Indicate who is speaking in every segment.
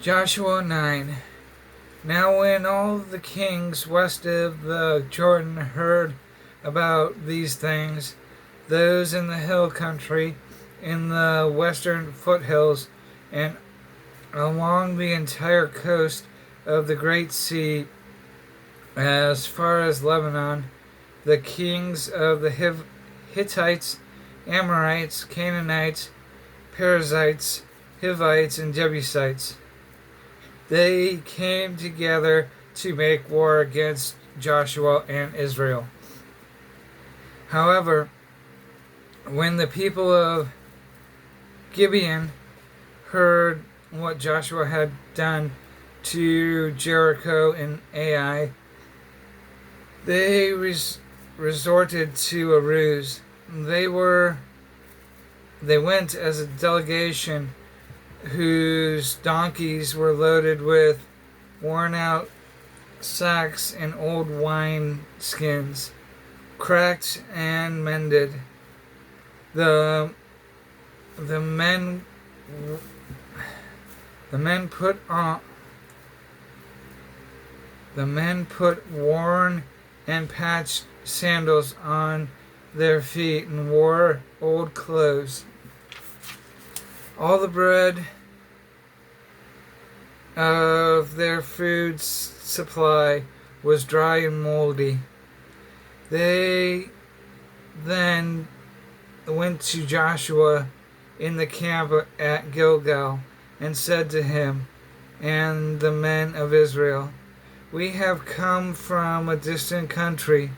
Speaker 1: Joshua 9. Now when all the kings west of the Jordan heard about these things, those in the hill country, in the western foothills, and along the entire coast of the Great Sea, as far as Lebanon, the kings of the Hittites, Amorites, Canaanites, Perizzites, Hivites, and Jebusites, they came together to make war against Joshua and Israel. However, when the people of Gibeon heard what Joshua had done to Jericho and Ai, they resorted to a ruse. They went as a delegation whose donkeys were loaded with worn-out sacks and old wine skins, cracked and mended. The men put worn and patched sandals on their feet and wore old clothes. All the bread of their food supply was dry and moldy. They then went to Joshua in the camp at Gilgal and said to him and the men of Israel, "We have come from a distant country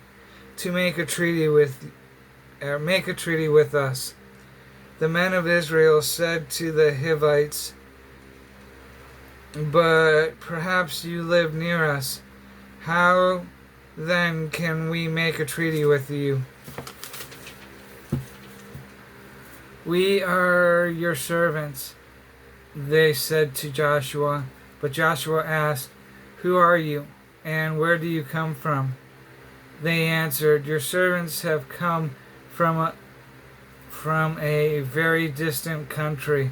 Speaker 1: to make a treaty with us." The men of Israel said to the Hivites, "But perhaps you live near us. How then can we make a treaty with you? We are your servants," they said to Joshua. But Joshua asked, "Who are you, and where do you come from?" They answered, "Your servants have come from a very distant country,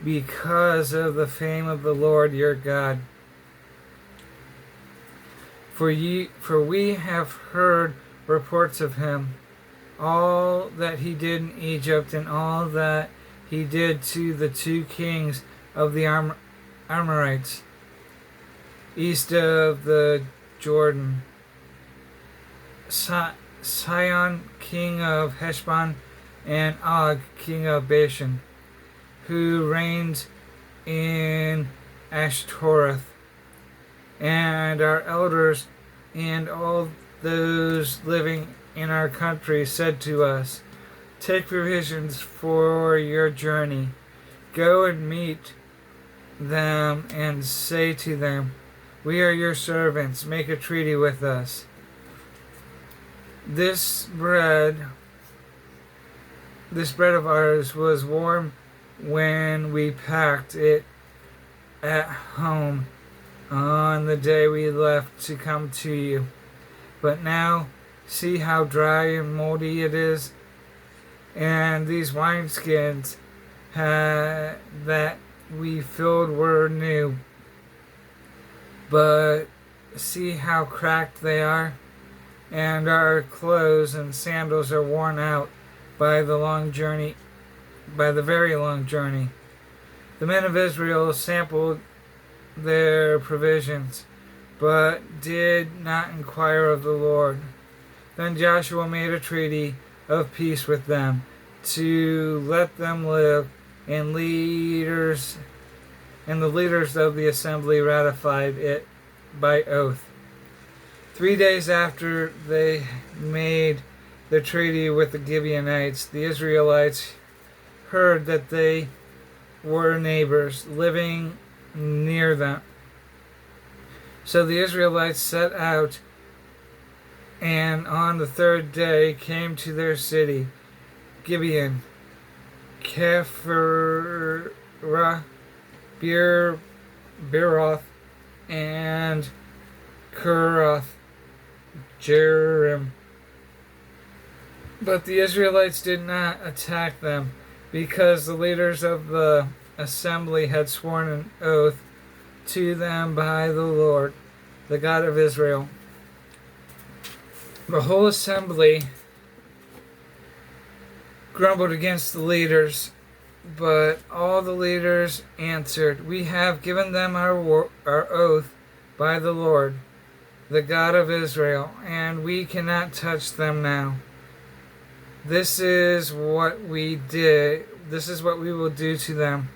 Speaker 1: because of the fame of the Lord your God. For we have heard reports of him, all that he did in Egypt, and all that he did to the two kings of the Amorites, east of the Jordan, Sihon, king of Heshbon, and Og, king of Bashan, who reigned in Ashtoreth. And our elders and all those living in our country said to us, 'Take provisions for your journey. Go and meet them and say to them, "We are your servants. Make a treaty with us." This bread of ours was warm when we packed it at home on the day we left to come to you. But now see how dry and moldy it is, and these wineskins that we filled were new. But see how cracked they are, and our clothes and sandals are worn out by the very long journey. The men of Israel sampled their provisions, but did not inquire of the Lord. Then Joshua made a treaty of peace with them to let them live, and the leaders of the assembly ratified it by oath. 3 days after they made the treaty with the Gibeonites, the Israelites heard that they were neighbors living near them. So the Israelites set out, and on the third day came to their city, Gibeon, Kephirah, Beeroth, and Kirath Jearim. But the Israelites did not attack them, because the leaders of the assembly had sworn an oath to them by the Lord, the God of Israel. The whole assembly grumbled against the leaders, but all the leaders answered, "We have given them our oath by the Lord, the God of Israel, and we cannot touch them now. This is what we did. This is what we will do to them.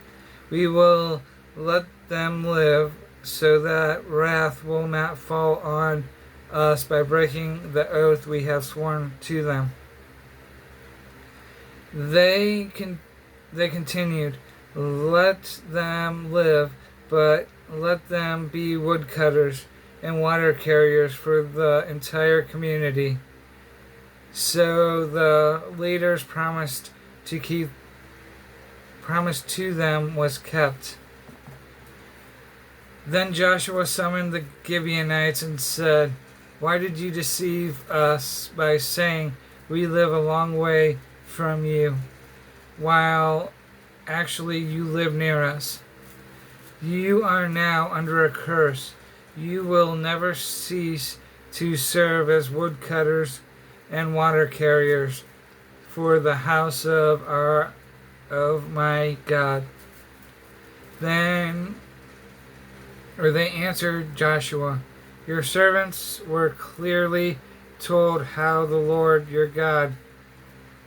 Speaker 1: We will let them live so that wrath will not fall on us by breaking the oath we have sworn to them." They continued, "Let them live, but let them be woodcutters and water carriers for the entire community." So the leaders' promise to them was kept. Then Joshua summoned the Gibeonites and said, "Why did you deceive us by saying, 'We live a long way from you,' while actually you live near us? You are now under a curse. You will never cease to serve as woodcutters and water carriers for the house of my God." They answered Joshua, "Your servants were clearly told how the Lord your God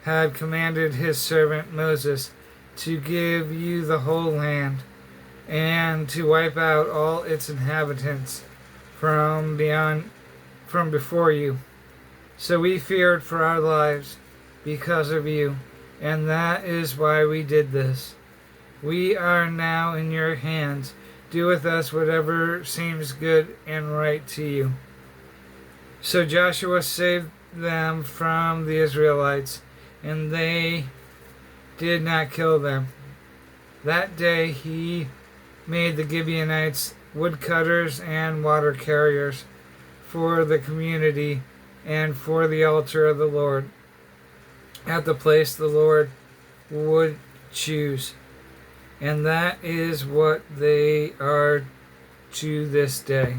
Speaker 1: had commanded his servant Moses to give you the whole land and to wipe out all its inhabitants from before you. So we feared for our lives because of you, and that is why we did this. We are now in your hands. Do with us whatever seems good and right to you." So Joshua saved them from the Israelites, and they did not kill them. That day he made the Gibeonites woodcutters and water carriers for the community and for the altar of the Lord at the place the Lord would choose. And that is what they are to this day.